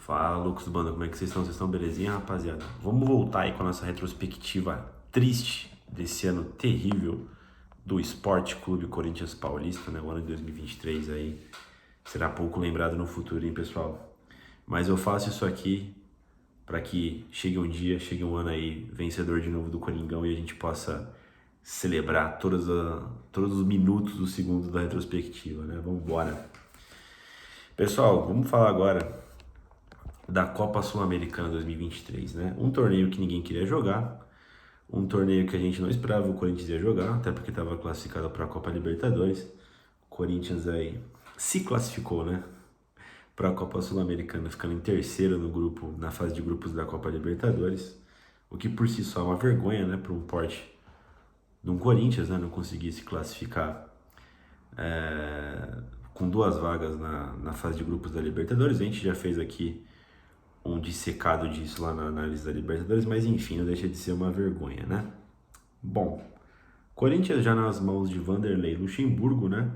Fala, loucos do bando, como é que vocês estão? Vocês estão belezinha, rapaziada? Vamos voltar aí com a nossa retrospectiva triste desse ano terrível do Esporte Clube Corinthians Paulista, né? O ano de 2023 aí será pouco lembrado no futuro, hein, pessoal? Mas eu faço isso aqui para que chegue um dia, chegue um ano aí vencedor de novo do Coringão e a gente possa celebrar todos os minutos do segundo da retrospectiva, né? Vamos embora. Pessoal, vamos falar agora da Copa Sul-Americana 2023, né? Um torneio que ninguém queria jogar, um torneio que a gente não esperava o Corinthians ia jogar, até porque estava classificado para a Copa Libertadores. O Corinthians aí se classificou, né? Para a Copa Sul-Americana, ficando em terceiro no grupo, na fase de grupos da Copa Libertadores, o que por si só é uma vergonha, né? Para um porte de um Corinthians, né? Não conseguir se classificar com duas vagas na fase de grupos da Libertadores. A gente já fez aqui um dissecado disso lá na análise da Libertadores, mas enfim, não deixa de ser uma vergonha, né? Bom, Corinthians já nas mãos de Vanderlei Luxemburgo, né?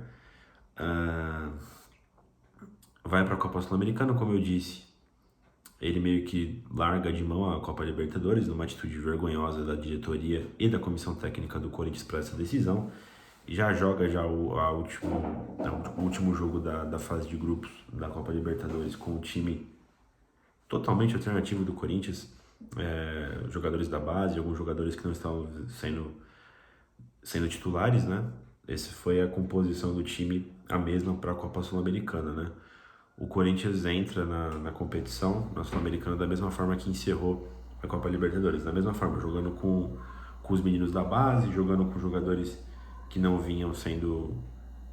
Vai para a Copa Sul-Americana, como eu disse, ele meio que larga de mão a Copa Libertadores, numa atitude vergonhosa da diretoria e da comissão técnica do Corinthians para essa decisão, e já joga já o último jogo da fase de grupos da Copa Libertadores com o time totalmente alternativo do Corinthians, jogadores da base, alguns jogadores que não estavam sendo titulares, né? Essa foi a composição do time, a mesma para a Copa Sul-Americana, né? O Corinthians entra na competição, na Sul-Americana, da mesma forma que encerrou a Copa Libertadores, da mesma forma, jogando com os meninos da base, jogando com jogadores que não vinham sendo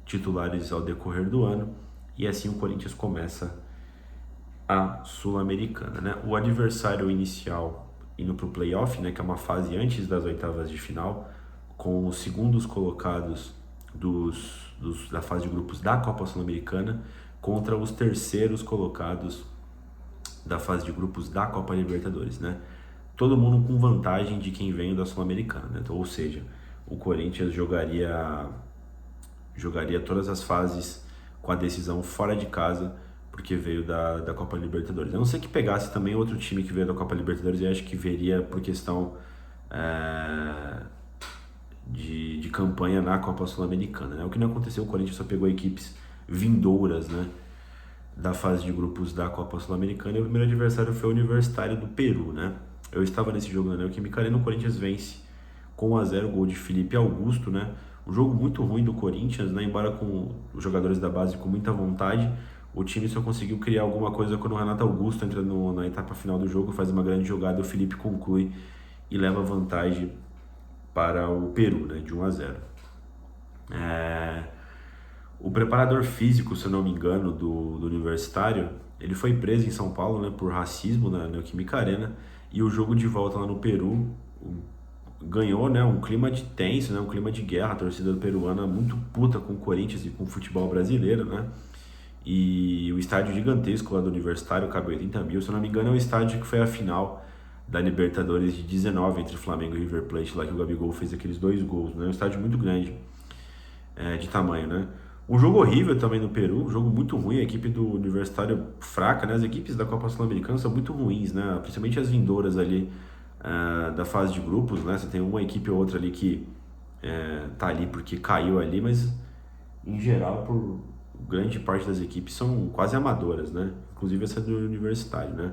titulares ao decorrer do ano, e assim o Corinthians começa a Sul-Americana, né? O adversário inicial indo para o playoff, né, que é uma fase antes das oitavas de final, com os segundos colocados da fase de grupos da Copa Sul-Americana contra os terceiros colocados da fase de grupos da Copa Libertadores, né? Todo mundo com vantagem de quem veio da Sul-Americana, né? Então, ou seja, o Corinthians jogaria todas as fases com a decisão fora de casa, porque veio da Copa Libertadores. A não ser que pegasse também outro time que veio da Copa Libertadores, eu acho que veria por questão de campanha na Copa Sul-Americana, né? O que não aconteceu, o Corinthians só pegou equipes vindouras, né, da fase de grupos da Copa Sul-Americana, e o primeiro adversário foi o Universitário do Peru, né? Eu estava nesse jogo na Neoquímica Arena, o Corinthians vence com 1-0, gol de Felipe Augusto, né? Um jogo muito ruim do Corinthians, né? Embora com os jogadores da base com muita vontade, o time só conseguiu criar alguma coisa quando o Renato Augusto entra na etapa final do jogo, faz uma grande jogada, o Felipe conclui e leva vantagem para o Peru, né? De 1-0. O preparador físico, se eu não me engano, do Universitário, ele foi preso em São Paulo, né, por racismo na Neoquímica Arena, e o jogo de volta lá no Peru ganhou, né, um clima de tenso, né, um clima de guerra, a torcida peruana muito puta com o Corinthians e com o futebol brasileiro, né, e o estádio gigantesco lá do Universitário cabe 80 mil, se eu não me engano é o estádio que foi a final da Libertadores de 19 entre Flamengo e River Plate, lá que o Gabigol fez aqueles 2 gols, né, um estádio muito grande de tamanho, né. Um jogo horrível também no Peru, um jogo muito ruim, a equipe do Universitário fraca, né? As equipes da Copa Sul-Americana são muito ruins, né? Principalmente as vindouras ali da fase de grupos, né? Você tem uma equipe ou outra ali que tá ali porque caiu ali, mas em geral, por grande parte das equipes são quase amadoras, né? Inclusive essa do Universitário, né?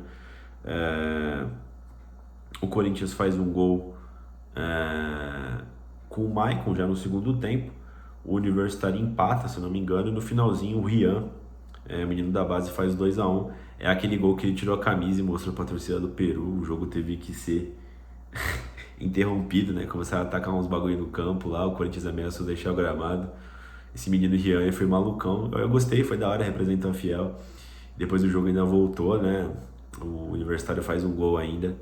O Corinthians faz um gol com o Maicon já no segundo tempo. O Universitário empata, se não me engano, e no finalzinho o Rian, menino da base, faz 2-1. É aquele gol que ele tirou a camisa e mostrou pra torcida do Peru. O jogo teve que ser interrompido, né? Começaram a atacar uns bagulho no campo lá, o Corinthians ameaçou deixar o gramado. Esse menino Rian foi malucão. Eu gostei, foi da hora, representou a Fiel. Depois o jogo ainda voltou, né? O Universitário faz um gol ainda,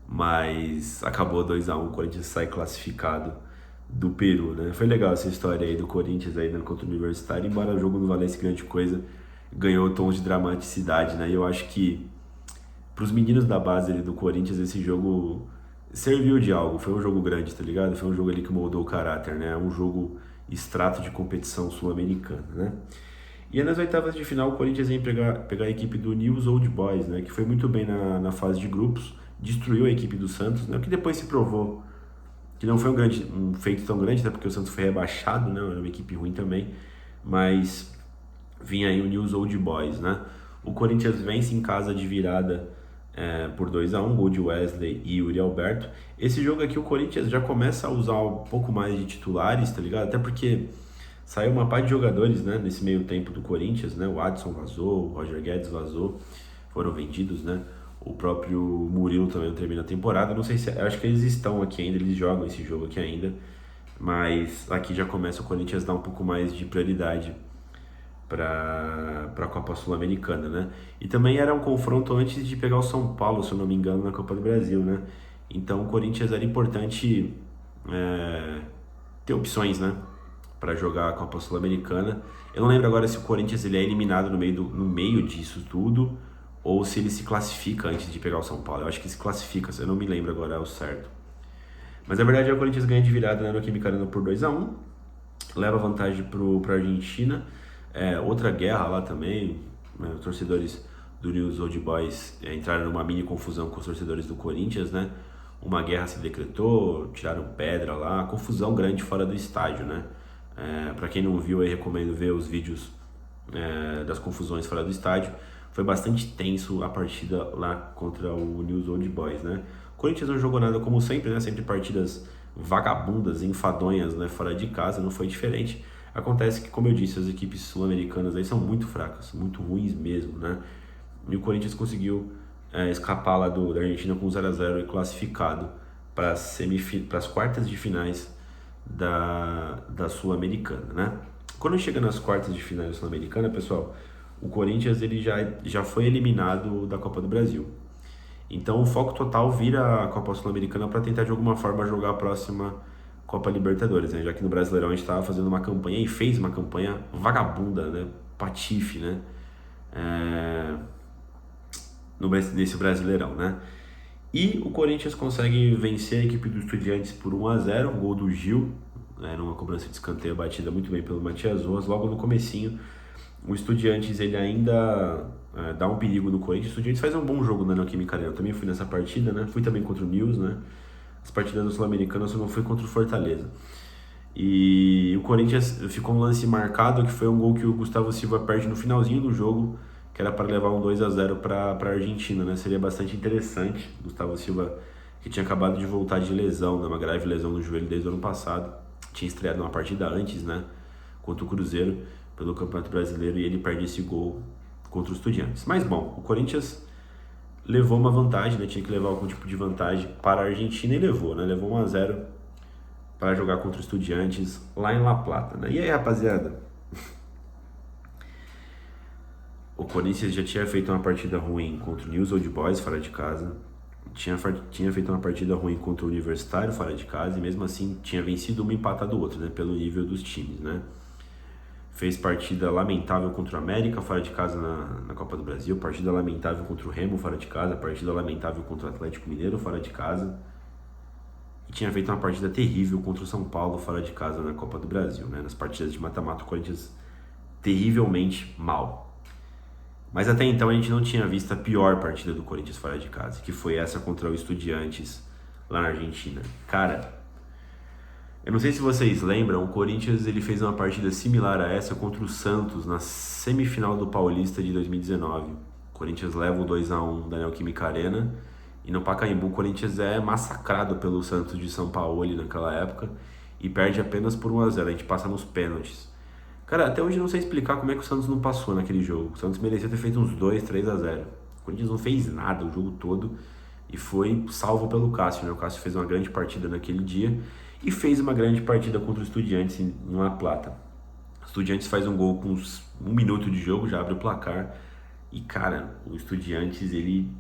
mas acabou 2-1, o Corinthians sai classificado do Peru, né? Foi legal essa história aí do Corinthians aí contra o Universitário, embora o jogo não valesse grande coisa, ganhou tons de dramaticidade, né? E eu acho que para os meninos da base ali do Corinthians esse jogo serviu de algo, foi um jogo grande, tá ligado? Foi um jogo ali que moldou o caráter, né? Um jogo extrato de competição sul-americana, né? E aí nas oitavas de final o Corinthians ia pegar a equipe do News Old Boys, né? Que foi muito bem na fase de grupos, destruiu a equipe do Santos, né? O que depois se provou que não foi um feito tão grande, né? Porque o Santos foi rebaixado, né? Era uma equipe ruim também, mas vinha aí o News Old Boys, né? O Corinthians vence em casa de virada por 2-1, gol de Wesley e Yuri Alberto. Esse jogo aqui o Corinthians já começa a usar um pouco mais de titulares, tá ligado? Até porque saiu uma parte de jogadores, né, nesse meio tempo do Corinthians, né? O Adson vazou, o Roger Guedes vazou, foram vendidos, né? O próprio Murilo também não termina a temporada. Não sei se. Acho que eles estão aqui ainda, eles jogam esse jogo aqui ainda. Mas aqui já começa o Corinthians a dar um pouco mais de prioridade para a Copa Sul-Americana, né? E também era um confronto antes de pegar o São Paulo, se eu não me engano, na Copa do Brasil, né? Então o Corinthians era importante ter opções, né? Para jogar a Copa Sul-Americana. Eu não lembro agora se o Corinthians ele é eliminado no meio disso tudo ou se ele se classifica antes de pegar o São Paulo. Eu acho que se classifica, eu não me lembro agora o certo. Mas a verdade é que o Corinthians ganha de virada na Neoquímica Arena por 2-1, leva vantagem para a Argentina. Outra guerra lá também, né? Os torcedores do News Old Boys entraram numa mini confusão com os torcedores do Corinthians, né? Uma guerra se decretou, tiraram pedra lá, confusão grande fora do estádio, né? Para quem não viu, eu recomendo ver os vídeos das confusões fora do estádio. Foi bastante tenso a partida lá contra o News Old Boys, né? O Corinthians não jogou nada como sempre, né? Sempre partidas vagabundas, enfadonhas, né? Fora de casa, não foi diferente. Acontece que, como eu disse, as equipes sul-americanas aí são muito fracas, muito ruins mesmo, né? E o Corinthians conseguiu escapar lá da Argentina com 0-0 e classificado para as quartas de finais da Sul-Americana, né? Quando chega nas quartas de finais da Sul-Americana, pessoal, o Corinthians ele já foi eliminado da Copa do Brasil. Então o foco total vira a Copa Sul-Americana para tentar de alguma forma jogar a próxima Copa Libertadores, né? Já que no Brasileirão a gente estava fazendo uma campanha e fez uma campanha vagabunda, né? Patife, né? Nesse Brasileirão, né? E o Corinthians consegue vencer a equipe do Estudiantes por 1-0, um gol do Gil, numa cobrança de escanteio batida muito bem pelo Matias Rojas, logo no comecinho. O Estudiantes ele ainda dá um perigo no Corinthians. O Estudiantes faz um bom jogo na Neoquímica Arena. Eu também fui nessa partida, né? Fui também contra o News, né? As partidas do Sul-Americano eu só não fui contra o Fortaleza. E o Corinthians ficou um lance marcado, que foi um gol que o Gustavo Silva perde no finalzinho do jogo, que era para levar um 2-0 para a Argentina, né? Seria bastante interessante. Gustavo Silva, que tinha acabado de voltar de lesão, né? Uma grave lesão no joelho desde o ano passado. Tinha estreado uma partida antes, né? Contra o Cruzeiro, pelo Campeonato Brasileiro, e ele perde esse gol contra os Estudiantes. Mas bom, o Corinthians levou uma vantagem, né? Tinha que levar algum tipo de vantagem para a Argentina e levou, né? Levou 1-0 para jogar contra os Estudiantes lá em La Plata, né? E aí, rapaziada? O Corinthians já tinha feito uma partida ruim contra o News Old Boys fora de casa, tinha feito uma partida ruim contra o Universitário fora de casa, e mesmo assim tinha vencido um e empatado o outro, né? Pelo nível dos times, né? Fez partida lamentável contra o América fora de casa na Copa do Brasil, partida lamentável contra o Remo fora de casa, partida lamentável contra o Atlético Mineiro fora de casa, e tinha feito uma partida terrível contra o São Paulo fora de casa na Copa do Brasil, né? Nas partidas de mata-mata o Corinthians terrivelmente mal. Mas até então a gente não tinha visto a pior partida do Corinthians fora de casa, que foi essa contra o Estudiantes lá na Argentina. Cara, eu não sei se vocês lembram, o Corinthians ele fez uma partida similar a essa contra o Santos na semifinal do Paulista de 2019. O Corinthians leva o 2-1 da Neoquímica Arena e no Pacaembu o Corinthians é massacrado pelo Santos de São Paulo naquela época e perde apenas por 1-0, a gente passa nos pênaltis. Cara, até hoje eu não sei explicar como é que o Santos não passou naquele jogo. O Santos merecia ter feito uns 2-3-0. O Corinthians não fez nada o jogo todo e foi salvo pelo Cássio, né? O Cássio fez uma grande partida naquele dia e fez uma grande partida contra o Estudiantes em La Plata. O Estudiantes faz um gol com uns 1 minuto de jogo, já abre o placar. E, cara, o Estudiantes, ele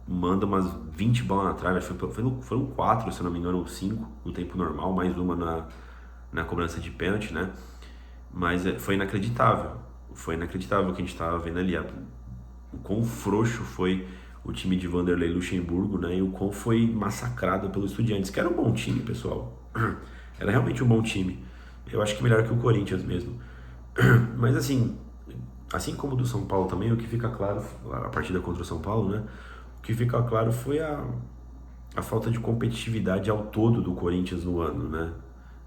manda umas 20 bolas na trave. Foram 4, se eu não me engano, ou 5 no tempo normal, mais uma na cobrança de pênalti, né? Mas foi inacreditável. Foi inacreditável o que a gente estava vendo ali. O quão frouxo foi o time de Vanderlei Luxemburgo, né? E o quão foi massacrado pelos Estudiantes, que era um bom time, pessoal. Era realmente um bom time. Eu acho que melhor que o Corinthians mesmo. Mas assim, assim como do São Paulo também, o que fica claro, a partida contra o São Paulo, né? O que fica claro foi a falta de competitividade ao todo do Corinthians no ano, né?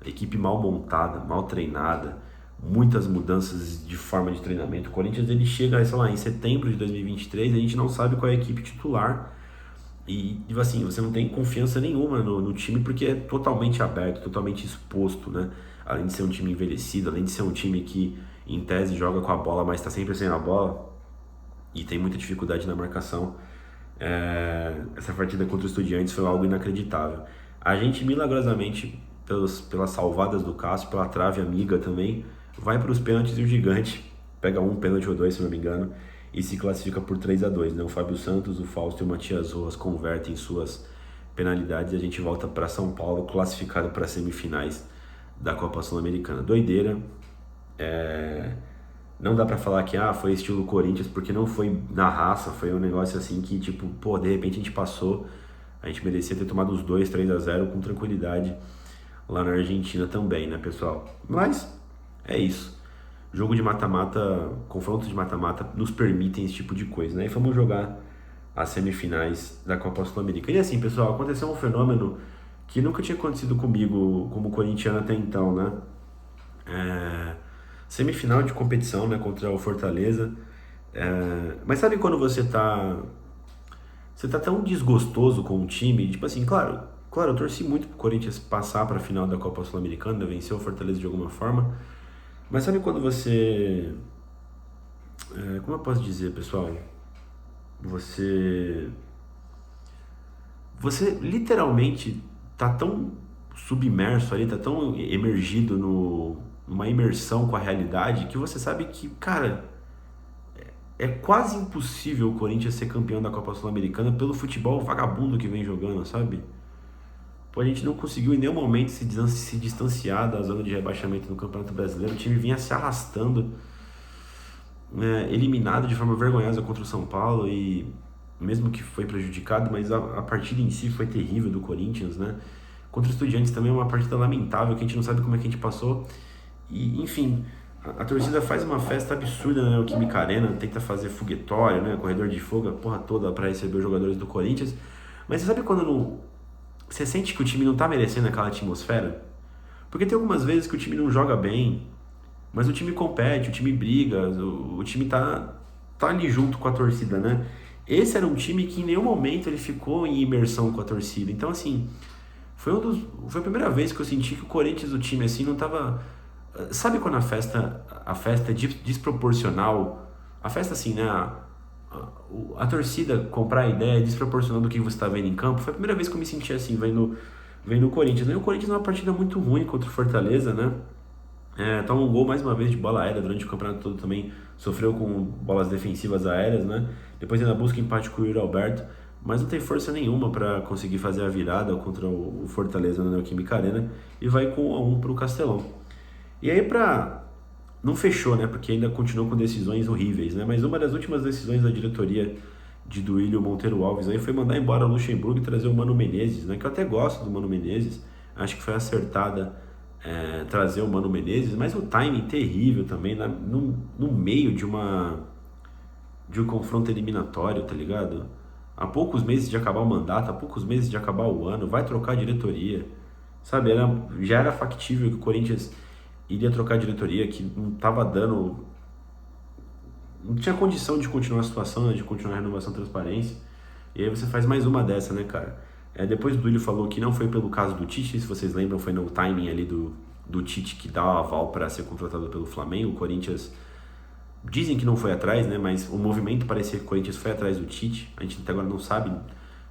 A equipe mal montada, mal treinada, muitas mudanças de forma de treinamento. O Corinthians ele chega, sei lá, em setembro de 2023, a gente não sabe qual é a equipe titular e assim, você não tem confiança nenhuma no time porque é totalmente aberto, totalmente exposto, né? Além de ser um time envelhecido, além de ser um time que em tese joga com a bola, mas está sempre sem a bola e tem muita dificuldade na marcação. Essa partida contra os Estudiantes foi algo inacreditável. A gente, milagrosamente, pelas salvadas do Cássio, pela trave amiga também, vai para os pênaltis e o Gigante pega um pênalti ou dois, se não me engano, e se classifica por 3-2, né? O Fábio Santos, o Fausto e o Matias Rojas convertem suas penalidades e a gente volta para São Paulo classificado para as semifinais da Copa Sul-Americana. Doideira. Não dá pra falar que foi estilo Corinthians, porque não foi na raça, foi um negócio assim que, tipo, pô, de repente a gente passou, a gente merecia ter tomado os 2-3-0 com tranquilidade lá na Argentina também, né, pessoal? Mas é isso. Jogo de mata-mata, confrontos de mata-mata nos permitem esse tipo de coisa, né? E vamos jogar as semifinais da Copa Sul-Americana. E assim, pessoal, aconteceu um fenômeno que nunca tinha acontecido comigo como corintiano até então, né? Semifinal de competição, né, contra o Fortaleza. Mas sabe quando você tá tão desgostoso com o time, tipo assim, claro, eu torci muito pro Corinthians passar para a final da Copa Sul-Americana, vencer o Fortaleza de alguma forma. Mas sabe quando como eu posso dizer, pessoal? Você você literalmente tá tão submerso ali, tá tão emergido numa imersão com a realidade que você sabe que, cara, é quase impossível o Corinthians ser campeão da Copa Sul-Americana pelo futebol vagabundo que vem jogando, sabe? Pô, a gente não conseguiu em nenhum momento se distanciar da zona de rebaixamento no Campeonato Brasileiro. O time vinha se arrastando, né, eliminado de forma vergonhosa contra o São Paulo e mesmo que foi prejudicado, mas a partida em si foi terrível do Corinthians, né? Contra os Estudiantes também é uma partida lamentável que a gente não sabe como é que a gente passou. E, enfim, a torcida faz uma festa absurda, né? O Química Arena tenta fazer foguetório, né? Corredor de fogo, a porra toda para receber os jogadores do Corinthians. Mas você sabe quando você sente que o time não tá merecendo aquela atmosfera? Porque tem algumas vezes que o time não joga bem, mas o time compete, o time briga, o time tá ali junto com a torcida, né? Esse era um time que em nenhum momento ele ficou em imersão com a torcida. Então, assim, foi a primeira vez que eu senti que o Corinthians, o time, assim, não tava. Sabe quando a festa é desproporcional? A festa, assim, né? A torcida comprar a ideia é desproporcional do que você está vendo em campo. Foi a primeira vez que eu me senti assim, vendo o Corinthians. E o Corinthians numa partida muito ruim contra o Fortaleza, né? Toma um gol mais uma vez de bola aérea durante o campeonato todo também. Sofreu com bolas defensivas aéreas, né? Depois ainda busca empate com o Yuri Alberto. Mas não tem força nenhuma para conseguir fazer a virada contra o Fortaleza na Neoquímica Arena. E vai com 1-1 para o Castelão. E aí não fechou, né? Porque ainda continuou com decisões horríveis, né? Mas uma das últimas decisões da diretoria de Duílio Monteiro Alves aí foi mandar embora o Luxemburgo e trazer o Mano Menezes, né? Que eu até gosto do Mano Menezes. Acho que foi acertada trazer o Mano Menezes, mas o timing terrível também, no meio de um confronto eliminatório, tá ligado? Há poucos meses de acabar o mandato, há poucos meses de acabar o ano, vai trocar a diretoria, sabe? Já era factível que o Corinthians iria trocar a diretoria, que não tava dando, não tinha condição de continuar a situação, né, de continuar a renovação e transparência, e aí você faz mais uma dessa, né, cara? Depois o Duílio falou que não foi pelo caso do Tite, se vocês lembram, foi no timing ali do Tite que dá o aval para ser contratado pelo Flamengo. O Corinthians dizem que não foi atrás, né? Mas o movimento parecia que o Corinthians foi atrás do Tite. A gente até agora não sabe.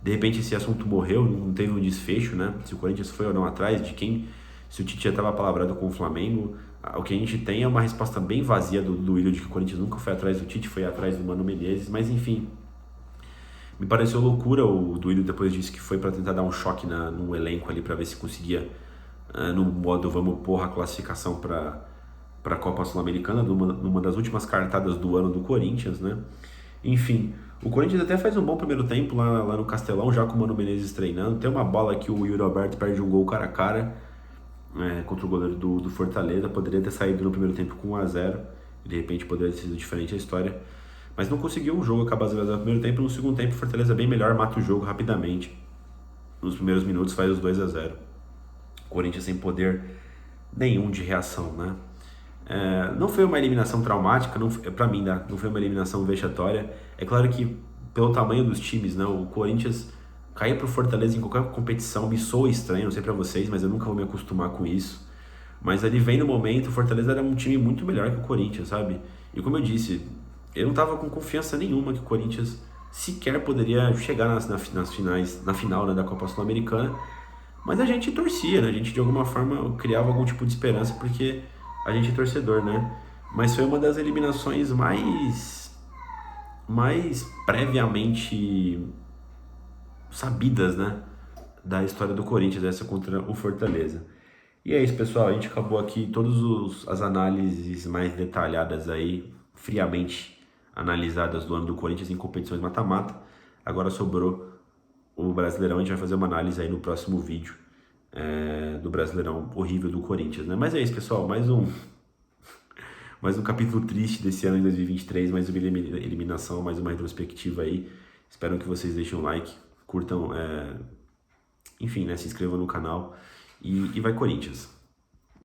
De repente esse assunto morreu, não teve um desfecho, né? Se o Corinthians foi ou não atrás de quem, se o Tite já estava palavrado com o Flamengo. O que a gente tem é uma resposta bem vazia do Duílio de que o Corinthians nunca foi atrás do Tite, foi atrás do Mano Menezes. Mas enfim, me pareceu loucura. O Duílio depois disse que foi para tentar dar um choque no elenco ali para ver se conseguia, no modo vamos porra a classificação para a Copa Sul-Americana, numa das últimas cartadas do ano do Corinthians, né? Enfim, o Corinthians até faz um bom primeiro tempo lá no Castelão, já com o Mano Menezes treinando. Tem uma bola que o Yuri Alberto perde um gol cara a cara contra o goleiro do Fortaleza. Poderia ter saído no primeiro tempo com 1-0. e de repente poderia ter sido diferente a história. Mas não conseguiu o jogo acabar 0 a 0 no primeiro tempo. No segundo tempo, o Fortaleza bem melhor, mata o jogo rapidamente. Nos primeiros minutos faz os 2 a 0. O Corinthians sem poder nenhum de reação, né? Não foi uma eliminação traumática, para mim, não foi uma eliminação vexatória. É claro que, pelo tamanho dos times, né, o Corinthians cair pro Fortaleza em qualquer competição me soa estranho, não sei pra vocês, mas eu nunca vou me acostumar com isso. Mas ali vem no momento, o Fortaleza era um time muito melhor que o Corinthians, sabe? E como eu disse, eu não tava com confiança nenhuma que o Corinthians sequer poderia chegar nas finais, na final, né, da Copa Sul-Americana. Mas a gente torcia, né? A gente de alguma forma criava algum tipo de esperança porque a gente é torcedor, né? Mas foi uma das eliminações mais previamente sabidas, né? Da história do Corinthians, essa contra o Fortaleza. E é isso, pessoal. A gente acabou aqui todas as análises mais detalhadas aí, friamente analisadas do ano do Corinthians em competições mata-mata. Agora sobrou o Brasileirão, a gente vai fazer uma análise aí no próximo vídeo do Brasileirão horrível do Corinthians, né? Mas é isso, pessoal. Mais um capítulo triste desse ano de 2023, mais uma eliminação, mais uma retrospectiva aí. Espero que vocês deixem um like, curtam, enfim, né? Se inscrevam no canal e vai Corinthians!